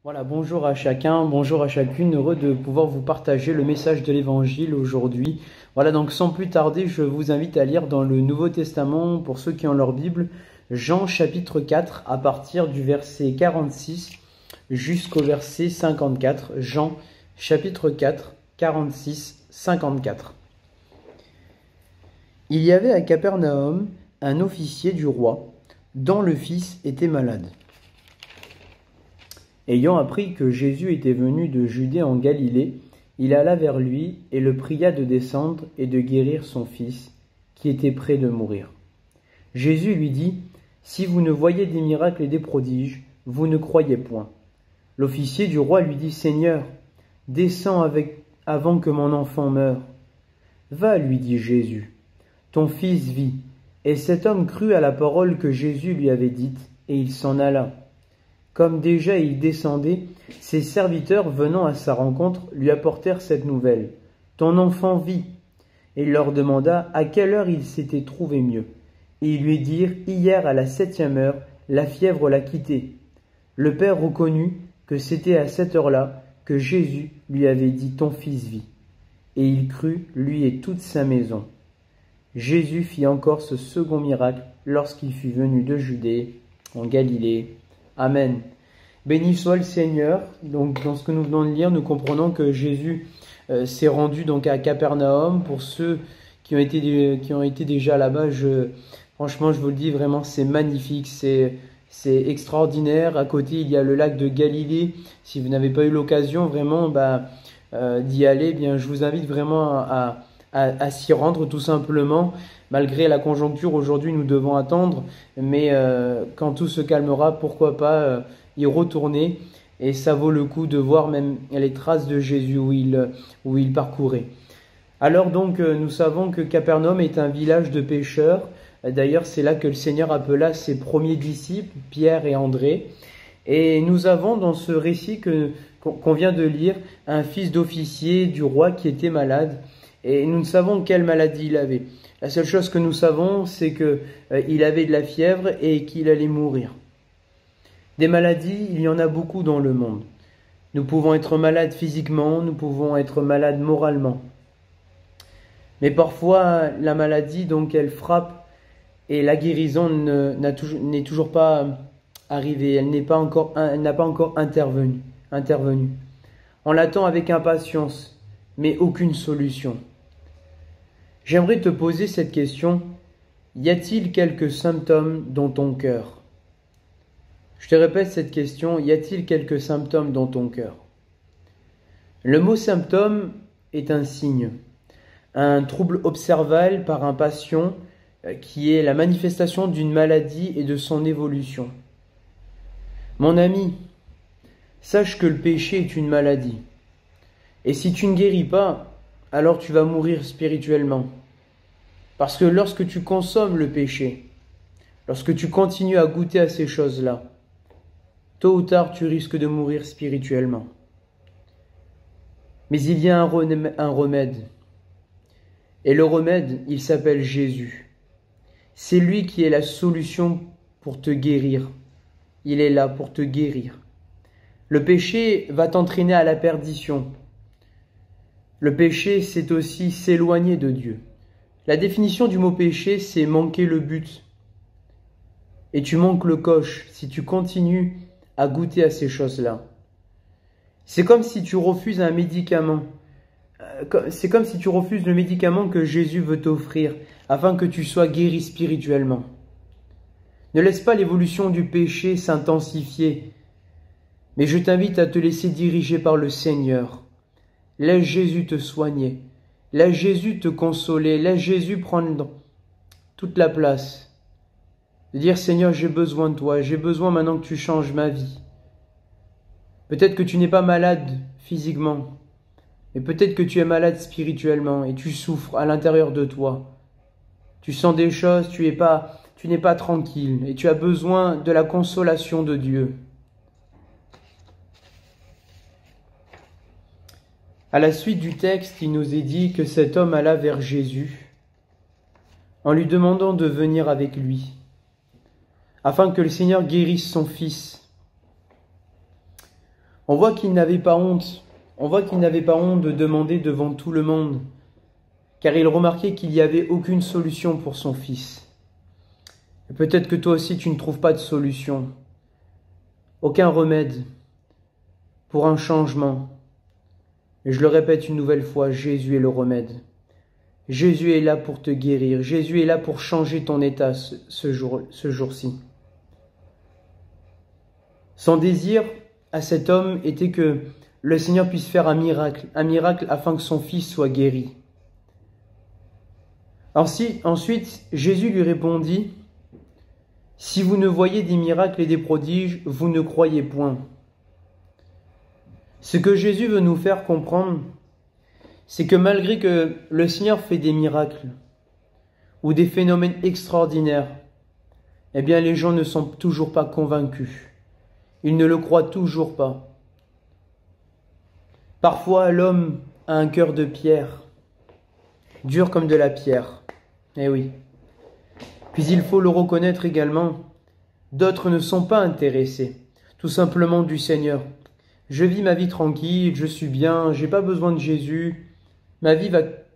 Voilà, bonjour à chacun, bonjour à chacune, heureux de pouvoir vous partager le message de l'Évangile aujourd'hui. Voilà, donc sans plus tarder, je vous invite à lire dans le Nouveau Testament, pour ceux qui ont leur Bible, Jean chapitre 4, à partir du verset 46 jusqu'au verset 54. Jean chapitre 4, 46, 54. Il y avait à Capernaum un officier du roi, dont le fils était malade. Ayant appris que Jésus était venu de Judée en Galilée, il alla vers lui et le pria de descendre et de guérir son fils, qui était près de mourir. Jésus lui dit, « Si vous ne voyez des miracles et des prodiges, vous ne croyez point. » L'officier du roi lui dit, « Seigneur, descends avant que mon enfant meure. » « Va, lui dit Jésus, ton fils vit. » Et cet homme crut à la parole que Jésus lui avait dite, et il s'en alla. Comme déjà il descendait, ses serviteurs venant à sa rencontre lui apportèrent cette nouvelle. « Ton enfant vit. » Et il leur demanda à quelle heure il s'était trouvé mieux. Et ils lui dirent, « Hier à la 7e heure, la fièvre l'a quitté. » Le père reconnut que c'était à cette heure-là que Jésus lui avait dit, « Ton fils vit. » Et il crut, lui et toute sa maison. Jésus fit encore ce second miracle lorsqu'il fut venu de Judée, en Galilée. Amen. Béni soit le Seigneur. Donc, dans ce que nous venons de lire, nous comprenons que Jésus s'est rendu donc à Capernaum. Pour ceux qui ont été déjà là-bas, franchement, je vous le dis, vraiment, c'est magnifique, c'est extraordinaire. À côté, il y a le lac de Galilée. Si vous n'avez pas eu l'occasion vraiment d'y aller, eh bien, je vous invite vraiment à s'y rendre tout simplement. Malgré la conjoncture, aujourd'hui, nous devons attendre, mais quand tout se calmera, pourquoi pas y retourner. Et ça vaut le coup de voir même les traces de Jésus où il parcourait. Alors donc, nous savons que Capernaum est un village de pêcheurs. D'ailleurs, c'est là que le Seigneur appela ses premiers disciples, Pierre et André. Et nous avons dans ce récit qu'on vient de lire, un fils d'officier du roi qui était malade. Et nous ne savons quelle maladie il avait. La seule chose que nous savons, c'est qu'il avait de la fièvre et qu'il allait mourir. Des maladies, il y en a beaucoup dans le monde. Nous pouvons être malades physiquement, nous pouvons être malades moralement. Mais parfois, la maladie, donc, elle frappe et la guérison n'est toujours pas arrivée. Elle n'a pas encore intervenu. On l'attend avec impatience, mais aucune solution. J'aimerais te poser cette question. Y a-t-il quelques symptômes dans ton cœur? Je te répète cette question. Y a-t-il quelques symptômes dans ton cœur? Le mot symptôme est un signe, un trouble observable par un patient qui est la manifestation d'une maladie et de son évolution. Mon ami, sache que le péché est une maladie. Et si tu ne guéris pas, alors tu vas mourir spirituellement. Parce que lorsque tu consommes le péché, lorsque tu continues à goûter à ces choses-là, tôt ou tard tu risques de mourir spirituellement. Mais il y a un remède. Et le remède, il s'appelle Jésus. C'est lui qui est la solution pour te guérir. Il est là pour te guérir. Le péché va t'entraîner à la perdition. Le péché, c'est aussi s'éloigner de Dieu. La définition du mot péché, c'est manquer le but. Et tu manques le coche si tu continues à goûter à ces choses-là. C'est comme si tu refuses un médicament. C'est comme si tu refuses le médicament que Jésus veut t'offrir afin que tu sois guéri spirituellement. Ne laisse pas l'évolution du péché s'intensifier, mais je t'invite à te laisser diriger par le Seigneur. Laisse Jésus te soigner, laisse Jésus te consoler, laisse Jésus prendre toute la place. De dire, Seigneur, j'ai besoin de toi, j'ai besoin maintenant que tu changes ma vie. Peut-être que tu n'es pas malade physiquement, mais peut-être que tu es malade spirituellement et tu souffres à l'intérieur de toi. Tu sens des choses, tu n'es pas tranquille et tu as besoin de la consolation de Dieu. À la suite du texte, il nous est dit que cet homme alla vers Jésus en lui demandant de venir avec lui, afin que le Seigneur guérisse son fils. On voit qu'il n'avait pas honte. On voit qu'il n'avait pas honte de demander devant tout le monde, car il remarquait qu'il n'y avait aucune solution pour son fils. Et peut-être que toi aussi tu ne trouves pas de solution, aucun remède pour un changement. Et je le répète une nouvelle fois, Jésus est le remède. Jésus est là pour te guérir. Jésus est là pour changer ton état ce jour-ci. Son désir à cet homme était que le Seigneur puisse faire un miracle afin que son fils soit guéri. Ensuite, Jésus lui répondit, « Si vous ne voyez des miracles et des prodiges, vous ne croyez point. » Ce que Jésus veut nous faire comprendre, c'est que malgré que le Seigneur fait des miracles ou des phénomènes extraordinaires, eh bien les gens ne sont toujours pas convaincus. Ils ne le croient toujours pas. Parfois, l'homme a un cœur de pierre, dur comme de la pierre. Eh oui. Puis il faut le reconnaître également, d'autres ne sont pas intéressés, tout simplement du Seigneur. Je vis ma vie tranquille, je suis bien, j'ai pas besoin de Jésus,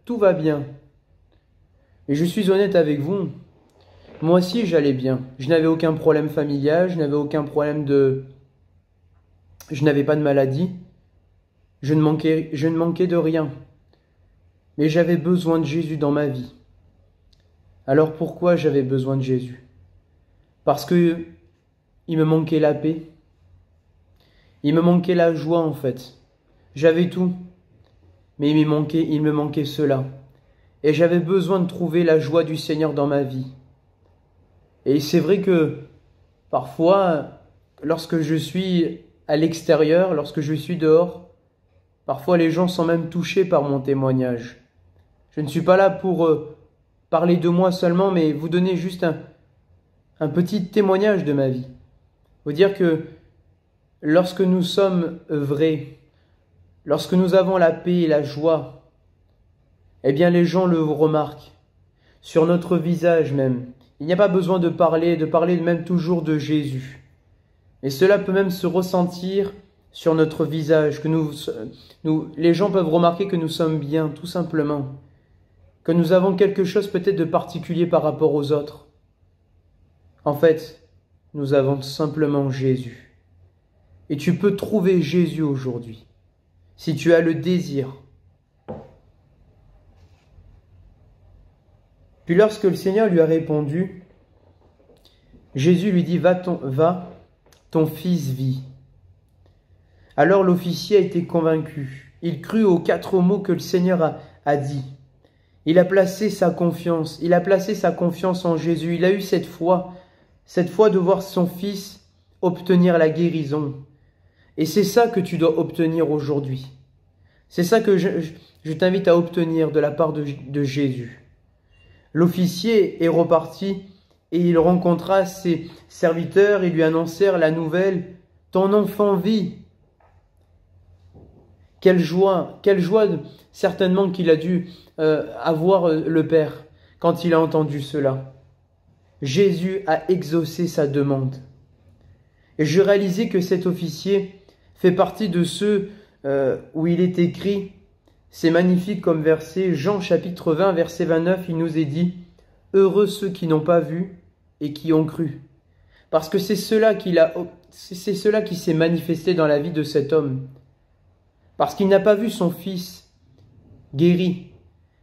tout va bien. Et je suis honnête avec vous, moi aussi j'allais bien. Je n'avais aucun problème familial, je n'avais pas de maladie, je ne manquais de rien. Mais j'avais besoin de Jésus dans ma vie. Alors pourquoi j'avais besoin de Jésus? Parce que il me manquait la paix. Il me manquait la joie en fait. J'avais tout, mais il me manquait cela. Et j'avais besoin de trouver la joie du Seigneur dans ma vie. Et c'est vrai que parfois, lorsque je suis à l'extérieur, lorsque je suis dehors, parfois les gens sont même touchés par mon témoignage. Je ne suis pas là pour parler de moi seulement, mais vous donner juste un petit témoignage de ma vie. Vous dire que lorsque nous sommes vrais, lorsque nous avons la paix et la joie, eh bien les gens le remarquent, sur notre visage même. Il n'y a pas besoin de parler même toujours de Jésus. Et cela peut même se ressentir sur notre visage, que les gens peuvent remarquer que nous sommes bien, tout simplement. Que nous avons quelque chose peut-être de particulier par rapport aux autres. En fait, nous avons simplement Jésus. Et tu peux trouver Jésus aujourd'hui, si tu as le désir. Puis lorsque le Seigneur lui a répondu, Jésus lui dit, va, ton fils vit. Alors l'officier a été convaincu. Il crut aux 4 mots que le Seigneur a dit. Il a placé sa confiance en Jésus. Il a eu cette foi de voir son fils obtenir la guérison. Et c'est ça que tu dois obtenir aujourd'hui. C'est ça que je t'invite à obtenir de la part de Jésus. L'officier est reparti et il rencontra ses serviteurs et lui annoncèrent la nouvelle, « Ton enfant vit !» Quelle joie certainement qu'il a dû avoir le Père quand il a entendu cela. Jésus a exaucé sa demande. Et je réalisais que cet officier fait partie de ceux où il est écrit, c'est magnifique comme verset, Jean chapitre 20, verset 29, il nous est dit, « Heureux ceux qui n'ont pas vu et qui ont cru. » Parce que c'est cela qui s'est manifesté dans la vie de cet homme. Parce qu'il n'a pas vu son fils guéri,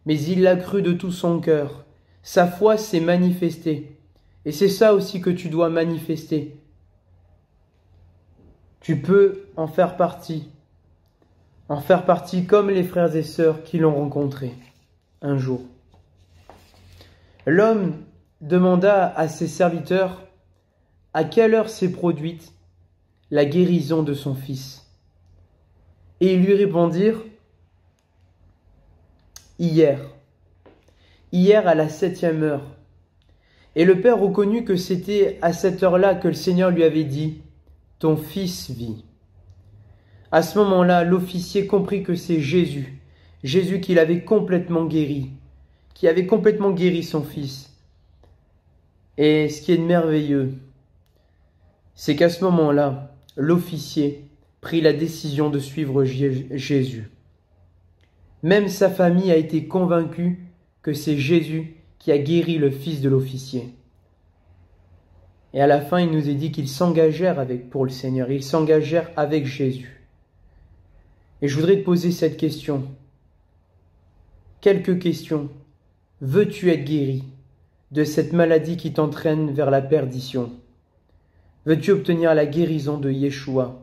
mais il l'a cru de tout son cœur. Sa foi s'est manifestée. Et c'est ça aussi que tu dois manifester. Tu peux en faire partie comme les frères et sœurs qui l'ont rencontré un jour. L'homme demanda à ses serviteurs à quelle heure s'est produite la guérison de son fils. Et ils lui répondirent, hier à la 7e heure. Et le père reconnut que c'était à cette heure-là que le Seigneur lui avait dit, ton fils vit. À ce moment-là, l'officier comprit que c'est Jésus qui l'avait complètement guéri, qui avait complètement guéri son fils. Et ce qui est merveilleux, c'est qu'à ce moment-là, l'officier pris la décision de suivre Jésus. Même sa famille a été convaincue que c'est Jésus qui a guéri le fils de l'officier. Et à la fin, il nous est dit qu'ils s'engagèrent pour le Seigneur, ils s'engagèrent avec Jésus. Et je voudrais te poser cette question. Quelques questions. Veux-tu être guéri de cette maladie qui t'entraîne vers la perdition? Veux-tu obtenir la guérison de Yeshua?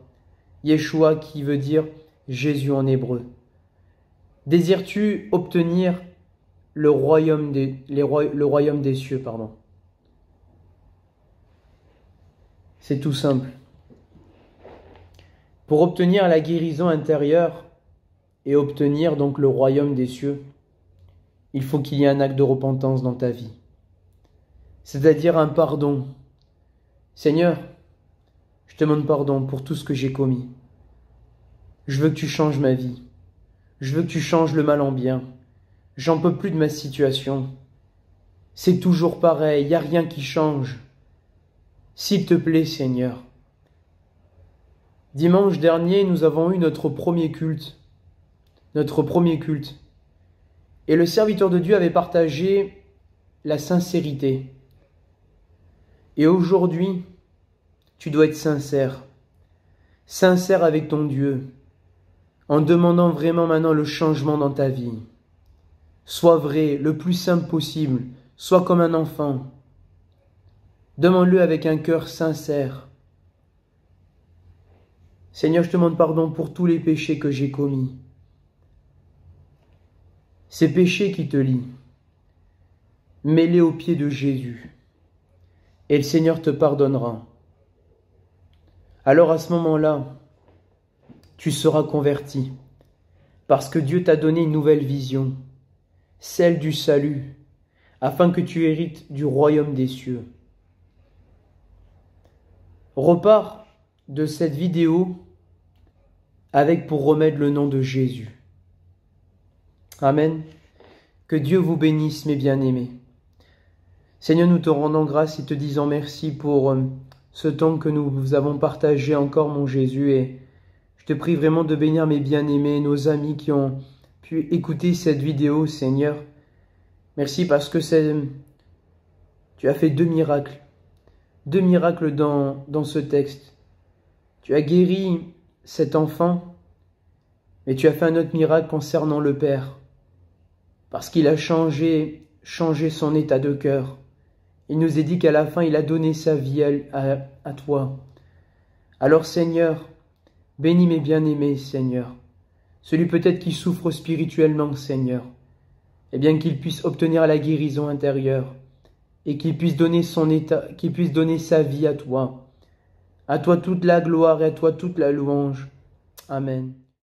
Yeshua qui veut dire Jésus en hébreu. Désires-tu obtenir le royaume des cieux, pardon? C'est tout simple. Pour obtenir la guérison intérieure et obtenir donc le royaume des cieux, il faut qu'il y ait un acte de repentance dans ta vie. C'est-à-dire un pardon. Seigneur, je te demande pardon pour tout ce que j'ai commis. Je veux que tu changes ma vie. Je veux que tu changes le mal en bien. J'en peux plus de ma situation. C'est toujours pareil, il n'y a rien qui change. S'il te plaît, Seigneur. Dimanche dernier, nous avons eu notre premier culte. Et le serviteur de Dieu avait partagé la sincérité. Et aujourd'hui, tu dois être sincère. Sincère avec ton Dieu. En demandant vraiment maintenant le changement dans ta vie. Sois vrai, le plus simple possible. Sois comme un enfant. Demande-le avec un cœur sincère. Seigneur, je te demande pardon pour tous les péchés que j'ai commis. Ces péchés qui te lient, mets-les aux pieds de Jésus. Et le Seigneur te pardonnera. Alors à ce moment-là, tu seras converti. Parce que Dieu t'a donné une nouvelle vision, celle du salut, afin que tu hérites du royaume des cieux. Repars de cette vidéo avec pour remède le nom de Jésus. Amen. Que Dieu vous bénisse, mes bien-aimés. Seigneur, nous te rendons grâce et te disons merci pour ce temps que nous avons partagé encore, mon Jésus. Et je te prie vraiment de bénir mes bien-aimés, nos amis qui ont pu écouter cette vidéo, Seigneur. Merci parce que tu as fait deux miracles dans ce texte. Tu as guéri cet enfant, mais tu as fait un autre miracle concernant le Père, parce qu'il a changé son état de cœur. Il nous est dit qu'à la fin, il a donné sa vie à toi. Alors Seigneur, bénis mes bien-aimés, Seigneur. Celui peut-être qui souffre spirituellement, Seigneur. Eh bien qu'il puisse obtenir la guérison intérieure et qu'il puisse donner sa vie à toi. À toi toute la gloire et à toi toute la louange. Amen.